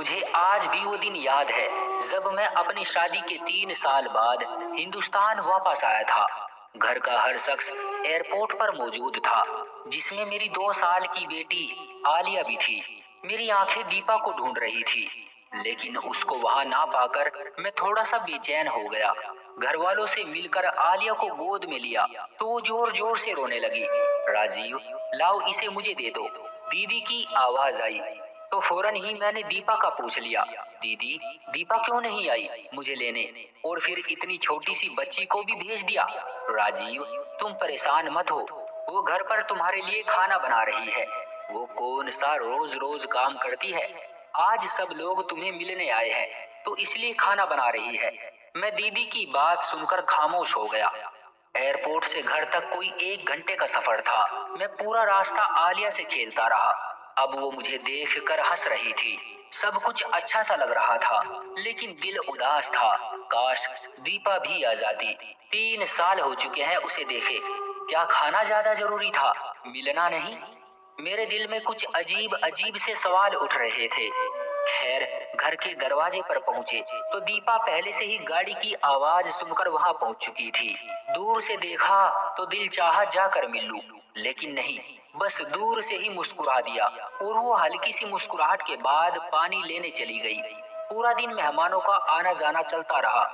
मुझे आज भी वो दिन याद है जब मैं अपनी शादी के 3 साल बाद हिंदुस्तान वापस आया था। घर का हर शख्स एयरपोर्ट पर मौजूद था, जिसमें मेरी 2 साल की बेटी आलिया भी थी। मेरी आंखें दीपा को ढूंढ रही थी, लेकिन उसको वहां ना पाकर मैं थोड़ा सा बेचैन हो गया। घर वालों से मिलकर आलिया को गोद में लिया तो वो जोर जोर से रोने लगी। राजीव, लाओ इसे मुझे दे दो, दीदी की आवाज आई। तो फौरन ही मैंने दीपा का पूछ लिया, दीदी, दीपा क्यों नहीं आई मुझे लेने, और फिर इतनी छोटी सी बच्ची को भी भेज दिया। राजीव, तुम परेशान मत हो, वो घर पर तुम्हारे लिए खाना बना रही है। वो कौन सा रोज रोज काम करती है, आज सब लोग तुम्हें मिलने आए हैं तो इसलिए खाना बना रही है। मैं दीदी की बात सुनकर खामोश हो गया। एयरपोर्ट से घर तक कोई 1 घंटे का सफर था। मैं पूरा रास्ता आलिया से खेलता रहा। अब वो मुझे देखकर हंस रही थी। सब कुछ अच्छा सा लग रहा था, लेकिन दिल उदास था। काश दीपा भी आ जाती। 3 साल हो चुके हैं उसे देखे। क्या खाना ज्यादा जरूरी था, मिलना नहीं? मेरे दिल में कुछ अजीब अजीब से सवाल उठ रहे थे। खैर, घर के दरवाजे पर पहुंचे तो दीपा पहले से ही गाड़ी की आवाज सुनकर वहां पहुंच चुकी थी। दूर से देखा तो दिल चाहा जाकर मिल लूं, लेकिन नहीं, बस दूर से ही मुस्कुरा दिया। और वो हल्की सी मुस्कुराहट के बाद पानी लेने चली गई। पूरा दिन मेहमानों का आना जाना चलता रहा।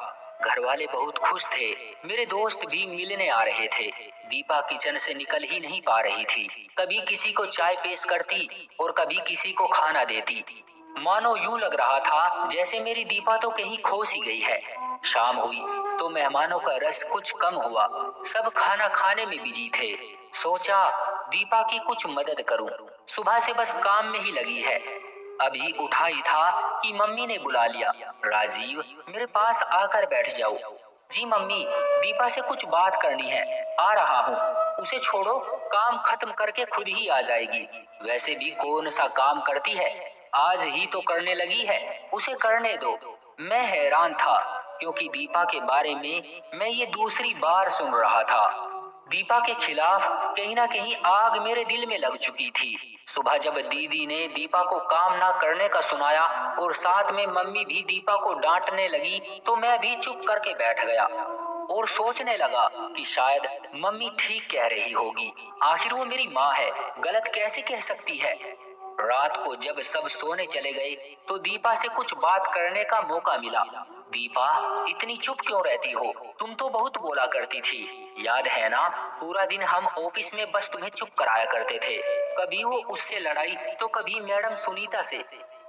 घर वाले बहुत खुश थे। मेरे दोस्त भी मिलने आ रहे थे। दीपा किचन से निकल ही नहीं पा रही थी। कभी किसी को चाय पेश करती और कभी किसी को खाना देती। मानो यूं लग रहा था जैसे मेरी दीपा तो कहीं खो सी गई है। शाम हुई तो मेहमानों का रस कुछ कम हुआ। सब खाना खाने में बिजी थे। सोचा दीपा की कुछ मदद करूं। सुबह से बस काम में ही लगी है। अभी उठा ही था कि मम्मी ने बुला लिया, राजीव, मेरे पास आकर बैठ जाओ। जी मम्मी, दीपा से कुछ बात करनी है, आ रहा हूँ। उसे छोड़ो, काम खत्म करके खुद ही आ जाएगी। वैसे भी कौन सा काम करती है, आज ही तो करने लगी है, उसे करने दो। मैं हैरान था, क्योंकि दीपा के बारे में मैं ये दूसरी बार सुन रहा था। दीपा के खिलाफ कहीं ना कहीं आग मेरे दिल में लग चुकी थी। सुबह जब दीदी ने दीपा को काम ना करने का सुनाया और साथ में मम्मी भी दीपा को डांटने लगी, तो मैं भी चुप करके बैठ गया और सोचने लगा कि शायद मम्मी ठीक कह रही होगी। आखिर वो मेरी माँ है, गलत कैसे कह सकती है। रात को जब सब सोने चले गए तो दीपा से कुछ बात करने का मौका मिला। दीपा, इतनी चुप क्यों रहती हो, तुम तो बहुत बोला करती थी, याद है ना? पूरा दिन हम ऑफिस में बस तुम्हें चुप कराया करते थे। कभी वो उससे लड़ाई तो कभी मैडम सुनीता से।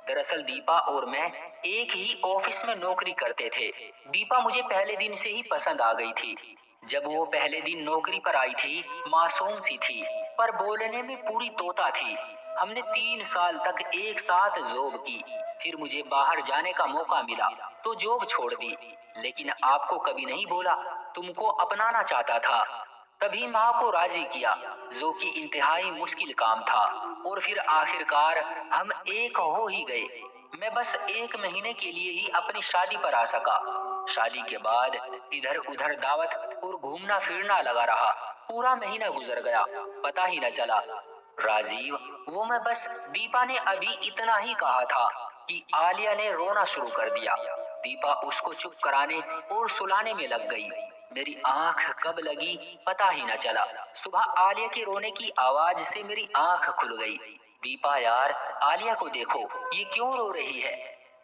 दरअसल दीपा और मैं एक ही ऑफिस में नौकरी करते थे। दीपा मुझे पहले दिन से ही पसंद आ गई थी। जब वो पहले दिन नौकरी पर आई थी, मासूम सी थी, पर बोलने में पूरी तोता थी। हमने 3 साल तक एक साथ जॉब की। फिर मुझे बाहर जाने का मौका मिला तो जॉब छोड़ दी, लेकिन आपको कभी नहीं बोला, तुमको अपनाना चाहता था। तभी माँ को राजी किया, जो कि इंतहाई मुश्किल काम था। और फिर आखिरकार हम एक हो ही गए। मैं बस 1 महीने के लिए ही अपनी शादी पर आ सका। शादी के बाद इधर उधर दावत और घूमना फिरना लगा रहा। पूरा महीना गुजर गया, पता ही न चला। राजीव, वो मैं बस, दीपा ने अभी इतना ही कहा था कि आलिया ने रोना शुरू कर दिया। दीपा उसको चुप कराने और सुलाने में लग गई। मेरी आंख कब लगी पता ही न चला। सुबह आलिया के रोने की आवाज से मेरी आंख खुल गई। दीपा यार, आलिया को देखो, ये क्यों रो रही है?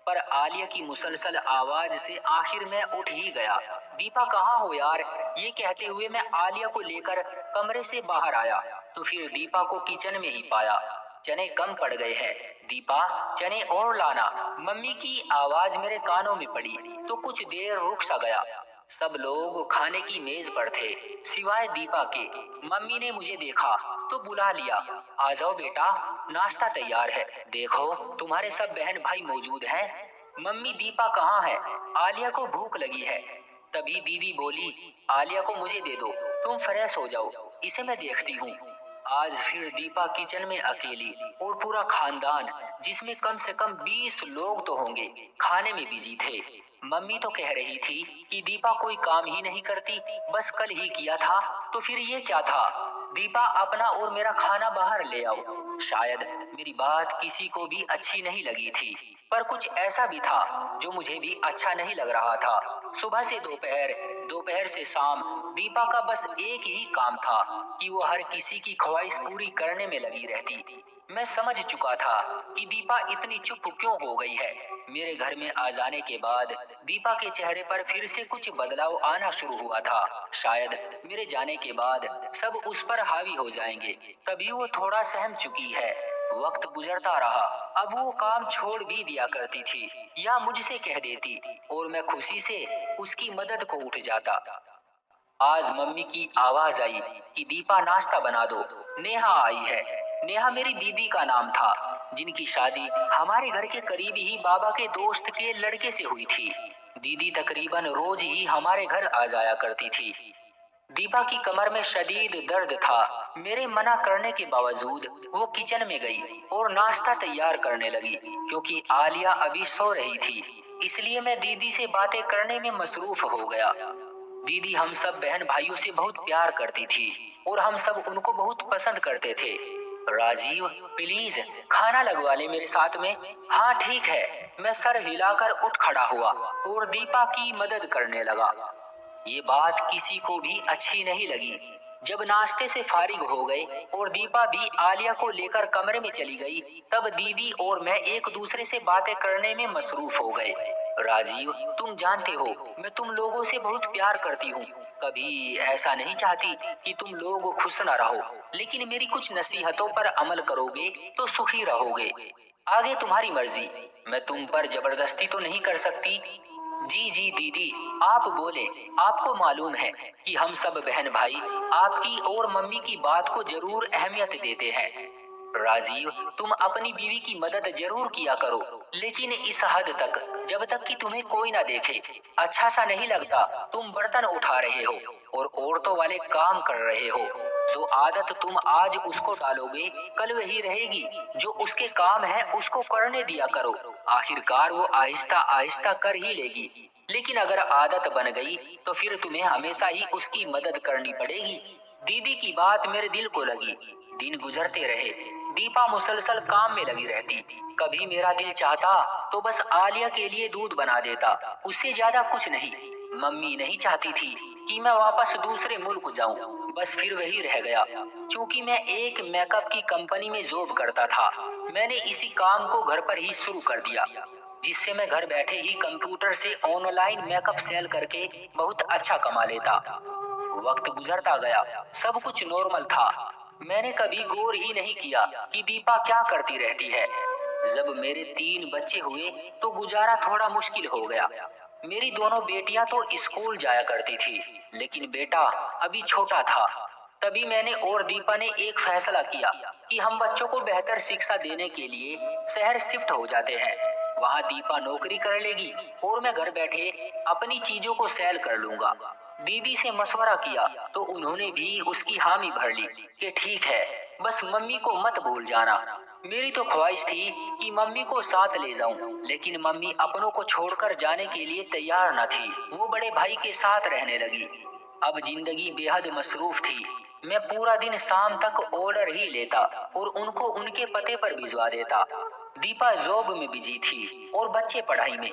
पर आलिया की मुसलसल आवाज से आखिर मैं उठ ही गया। दीपा कहाँ हो यार? ये कहते हुए मैं आलिया को लेकर कमरे से बाहर आया तो फिर दीपा को किचन में ही पाया। चने कम पड़ गए हैं, दीपा, चने और लाना। मम्मी की आवाज मेरे कानों में पड़ी तो कुछ देर रुक सा गया। सब लोग खाने की मेज पर थे, सिवाय दीपा के। मम्मी ने मुझे देखा तो बुला लिया, आ जाओ बेटा, नाश्ता तैयार है, देखो तुम्हारे सब बहन भाई मौजूद हैं। मम्मी, दीपा कहाँ है? आलिया को भूख लगी है। तभी दीदी बोली, आलिया को मुझे दे दो, तुम फ्रेश हो जाओ, इसे मैं देखती हूँ। आज फिर दीपा किचन में अकेली, और पूरा खानदान, जिसमें कम से कम 20 लोग तो होंगे, खाने में बिजी थे। मम्मी तो कह रही थी कि दीपा कोई काम ही नहीं करती, बस कल ही किया था, तो फिर ये क्या था? दीपा अपना और मेरा खाना बाहर ले आओ। शायद मेरी बात किसी को भी अच्छी नहीं लगी थी, पर कुछ ऐसा भी था जो मुझे भी अच्छा नहीं लग रहा था। सुबह से दोपहर, दोपहर से शाम, दीपा का बस एक ही काम था कि वो हर किसी की ख्वाहिश पूरी करने में लगी रहती। मैं समझ चुका था कि दीपा इतनी चुप क्यों हो गई है। मेरे घर में आ जाने के बाद दीपा के चेहरे पर फिर से कुछ बदलाव आना शुरू हुआ था। शायद मेरे जाने के बाद सब उस पर हावी हो जाएंगे, तभी वो थोड़ा सहम चुकी है। वक्त गुजरता रहा, अब वो काम छोड़ भी दिया करती थी या मुझसे कह देती और मैं खुशी से उसकी मदद को उठ जाता। आज मम्मी की आवाज आई कि दीपा नाश्ता बना दो, नेहा आई है। नेहा मेरी दीदी का नाम था, जिनकी शादी हमारे घर के करीब ही बाबा के दोस्त के लड़के से हुई थी। दीदी तकरीबन रोज ही हमारे घर आ जाया करती थी। दीपा की कमर में शदीद दर्द था। मेरे मना करने के बावजूद वो किचन में गई और नाश्ता तैयार करने लगी। क्योंकि आलिया अभी सो रही थी, इसलिए मैं दीदी से बातें करने में मसरूफ हो गया। दीदी हम सब बहन भाइयों से बहुत प्यार करती थी और हम सब उनको बहुत पसंद करते थे। राजीव, प्लीज खाना लगवा ले मेरे साथ में। हाँ ठीक है। मैं सर हिलाकर उठ खड़ा हुआ और दीपा की मदद करने लगा। ये बात किसी को भी अच्छी नहीं लगी। जब नाश्ते से फारिग हो गए और दीपा भी आलिया को लेकर कमरे में चली गई, तब दीदी और मैं एक दूसरे से बातें करने में मसरूफ हो गए। राजीव, तुम जानते हो मैं तुम लोगों से बहुत प्यार करती हूँ। कभी ऐसा नहीं चाहती कि तुम लोग खुश न रहो, लेकिन मेरी कुछ नसीहतों पर अमल करोगे तो सुखी रहोगे। आगे तुम्हारी मर्जी, मैं तुम पर जबरदस्ती तो नहीं कर सकती। जी जी दीदी, आप बोले। आपको मालूम है कि हम सब बहन भाई आपकी और मम्मी की बात को जरूर अहमियत देते हैं। राजीव, तुम अपनी बीवी की मदद जरूर किया करो, लेकिन इस हद तक जब तक कि तुम्हें कोई ना देखे। अच्छा सा नहीं लगता तुम बर्तन उठा रहे हो और औरतों वाले काम कर रहे हो। जो आदत तुम आज उसको डालोगे, कल वही रहेगी। जो उसके काम है उसको करने दिया करो, आखिरकार वो आहिस्ता आहिस्ता कर ही लेगी। लेकिन अगर आदत बन गई तो फिर तुम्हें हमेशा ही उसकी मदद करनी पड़ेगी। दीदी की बात मेरे दिल को लगी। दिन गुजरते रहे, दीपा मुसलसल काम में लगी रहती। कभी मेरा दिल चाहता तो बस आलिया के लिए दूध बना देता, उससे ज्यादा कुछ नहीं। मम्मी नहीं चाहती थी कि मैं वापस दूसरे मुल्क जाऊं, बस फिर वही रह गया। क्योंकि मैं एक मेकअप की कंपनी में जॉब करता था, मैंने इसी काम को घर पर ही शुरू कर दिया, जिससे मैं घर बैठे ही कंप्यूटर से ऑनलाइन मेकअप सेल करके बहुत अच्छा कमा लेता। वक्त गुजरता गया, सब कुछ नॉर्मल था। मैंने कभी गौर ही नहीं किया कि दीपा क्या करती रहती है। जब मेरे 3 बच्चे हुए तो गुजारा थोड़ा मुश्किल हो गया। मेरी दोनों बेटियां तो स्कूल जाया करती थी, लेकिन बेटा अभी छोटा था। तभी मैंने और दीपा ने एक फैसला किया कि हम बच्चों को बेहतर शिक्षा देने के लिए शहर शिफ्ट हो जाते हैं। वहाँ दीपा नौकरी कर लेगी और मैं घर बैठे अपनी चीजों को सेल कर लूंगा। दीदी से मशवरा किया तो उन्होंने भी उसकी हामी भर ली कि ठीक है, बस मम्मी को मत भूल जाना। मेरी तो ख्वाहिश थी कि मम्मी को साथ ले जाऊं, लेकिन मम्मी अपनों को छोड़कर जाने के लिए तैयार न थी। वो बड़े भाई के साथ रहने लगी। अब जिंदगी बेहद मसरूफ थी। मैं पूरा दिन शाम तक ऑर्डर ही लेता और उनको उनके पते पर भिजवा देता। दीपा जॉब में बिजी थी और बच्चे पढ़ाई में।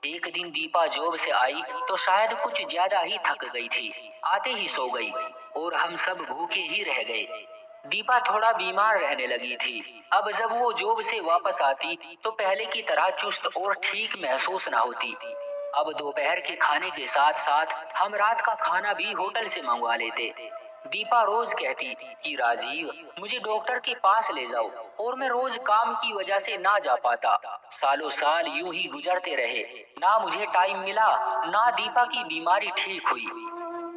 एक दिन दीपा जॉब से आई तो शायद कुछ ज्यादा ही थक गई थी, आते ही सो गई और हम सब भूखे ही रह गए। दीपा थोड़ा बीमार रहने लगी थी। अब जब वो जॉब से वापस आती तो पहले की तरह चुस्त और ठीक महसूस न होती। अब दोपहर के खाने के साथ साथ हम रात का खाना भी होटल से मंगवा लेते। दीपा रोज कहती कि राजीव, मुझे डॉक्टर के पास ले जाओ, और मैं रोज काम की वजह से ना जा पाता। सालों साल यूं ही गुजरते रहे, ना मुझे टाइम मिला, ना दीपा की बीमारी ठीक हुई।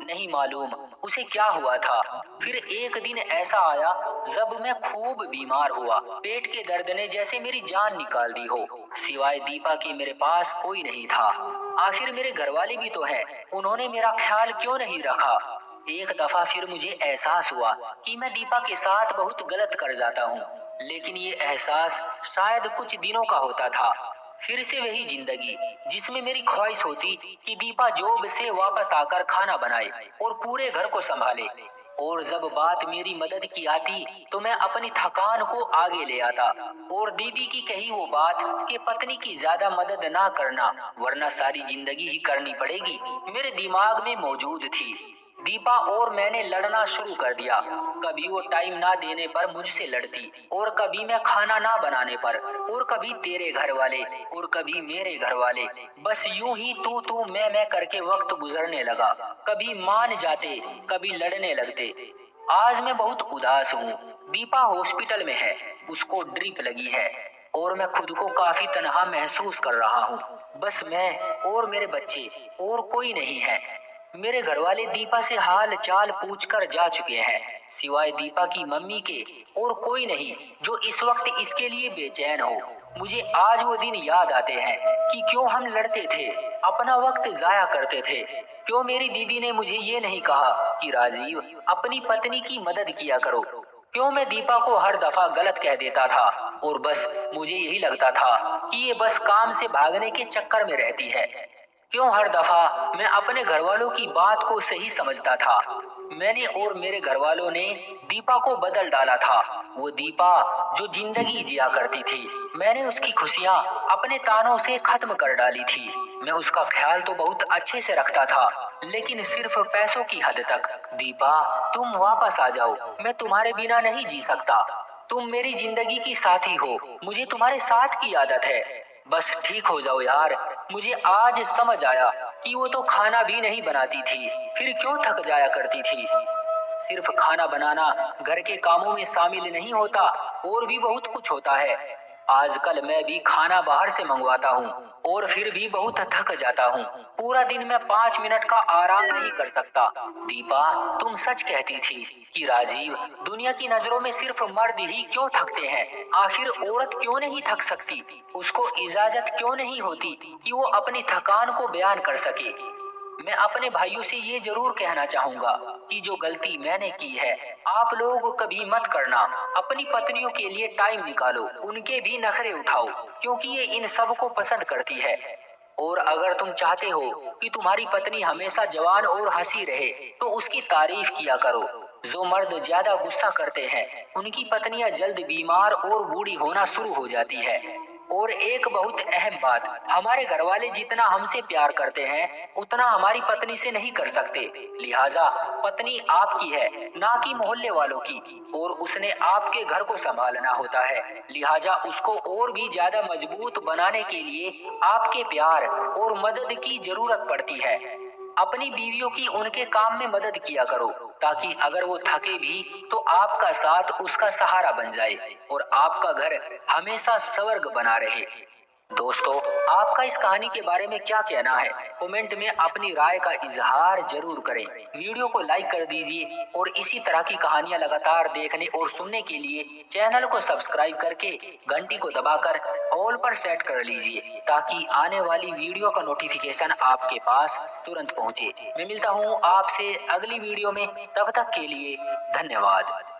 नहीं मालूम उसे क्या हुआ था। फिर एक दिन ऐसा आया जब मैं खूब बीमार हुआ। पेट के दर्द ने जैसे मेरी जान निकाल दी हो। सिवाय दीपा के मेरे पास कोई नहीं था। आखिर मेरे घरवाले भी तो हैं, उन्होंने मेरा ख्याल क्यों नहीं रखा। एक दफा फिर मुझे एहसास हुआ कि मैं दीपा के साथ बहुत गलत कर जाता हूँ, लेकिन ये एहसास शायद कुछ दिनों का होता था। फिर से वही जिंदगी जिसमें मेरी ख्वाहिश होती कि दीपा जॉब से वापस आकर खाना बनाए और पूरे घर को संभाले। और जब बात मेरी मदद की आती तो मैं अपनी थकान को आगे ले आता और दीदी की कही वो बात कि पत्नी की ज्यादा मदद ना करना वरना सारी जिंदगी ही करनी पड़ेगी मेरे दिमाग में मौजूद थी। दीपा और मैंने लड़ना शुरू कर दिया। कभी वो टाइम ना देने पर मुझसे लड़ती और कभी मैं खाना ना बनाने पर और कभी तेरे घर वाले और कभी मेरे घर वाले। बस यूं ही तू मैं करके वक्त गुजरने लगा। कभी मान जाते कभी लड़ने लगते। आज मैं बहुत उदास हूँ। दीपा हॉस्पिटल में है, उसको ड्रिप लगी है और मैं खुद को काफी तन्हा महसूस कर रहा हूँ। बस मैं और मेरे बच्चे और कोई नहीं है। मेरे घर वाले दीपा से हाल चाल पूछकर जा चुके हैं, सिवाय दीपा की मम्मी के और कोई नहीं जो इस वक्त इसके लिए बेचैन हो। मुझे आज वो दिन याद आते हैं कि क्यों हम लड़ते थे, अपना वक्त जाया करते थे। क्यों मेरी दीदी ने मुझे ये नहीं कहा कि राजीव अपनी पत्नी की मदद किया करो। क्यों मैं दीपा को हर दफा गलत कह देता था और बस मुझे यही लगता था कि ये बस काम से भागने के चक्कर में रहती है। क्यों हर दफा मैं अपने घर वालों की बात को सही समझता था। मैंने और मेरे घर वालों ने दीपा को बदल डाला था। वो दीपा जो जिंदगी जिया करती थी, मैंने उसकी खुशियां अपने तानों से खत्म कर डाली थी। मैं उसका ख्याल तो बहुत अच्छे से रखता था, लेकिन सिर्फ पैसों की हद तक। दीपा, तुम वापस आ जाओ, मैं तुम्हारे बिना नहीं जी सकता। तुम मेरी जिंदगी की साथी हो, मुझे तुम्हारे साथ की आदत है। बस ठीक हो जाओ यार। मुझे आज समझ आया कि वो तो खाना भी नहीं बनाती थी, फिर क्यों थक जाया करती थी। सिर्फ खाना बनाना घर के कामों में शामिल नहीं होता, और भी बहुत कुछ होता है। आजकल मैं भी खाना बाहर से मंगवाता हूँ और फिर भी बहुत थक जाता हूँ। पूरा दिन मैं 5 मिनट का आराम नहीं कर सकता। दीपा, तुम सच कहती थी कि राजीव, दुनिया की नजरों में सिर्फ मर्द ही क्यों थकते हैं। आखिर औरत क्यों नहीं थक सकती? उसको इजाजत क्यों नहीं होती कि वो अपनी थकान को बयान कर सके। मैं अपने भाइयों से ये जरूर कहना चाहूंगा कि जो गलती मैंने की है, आप लोग कभी मत करना। अपनी पत्नियों के लिए टाइम निकालो, उनके भी नखरे उठाओ, क्योंकि ये इन सब को पसंद करती है। और अगर तुम चाहते हो कि तुम्हारी पत्नी हमेशा जवान और हंसी रहे, तो उसकी तारीफ किया करो। जो मर्द ज्यादा गुस्सा करते हैं, उनकी पत्नियां जल्द बीमार और बूढ़ी होना शुरू हो जाती है। और एक बहुत अहम बात, हमारे घर वाले जितना हमसे प्यार करते हैं उतना हमारी पत्नी से नहीं कर सकते। लिहाजा पत्नी आपकी है, ना कि मोहल्ले वालों की, और उसने आपके घर को संभालना होता है। लिहाजा उसको और भी ज्यादा मजबूत बनाने के लिए आपके प्यार और मदद की जरूरत पड़ती है। अपनी बीवियों की उनके काम में मदद किया करो, ताकि अगर वो थके भी तो आपका साथ उसका सहारा बन जाए और आपका घर हमेशा स्वर्ग बना रहे। दोस्तों, आपका इस कहानी के बारे में क्या कहना है? कमेंट में अपनी राय का इजहार जरूर करें। वीडियो को लाइक कर दीजिए और इसी तरह की कहानियां लगातार देखने और सुनने के लिए चैनल को सब्सक्राइब करके घंटी को दबाकर ऑल पर सेट कर लीजिए, ताकि आने वाली वीडियो का नोटिफिकेशन आपके पास तुरंत पहुंचे। मैं मिलता हूं आपसे अगली वीडियो में, तब तक के लिए धन्यवाद।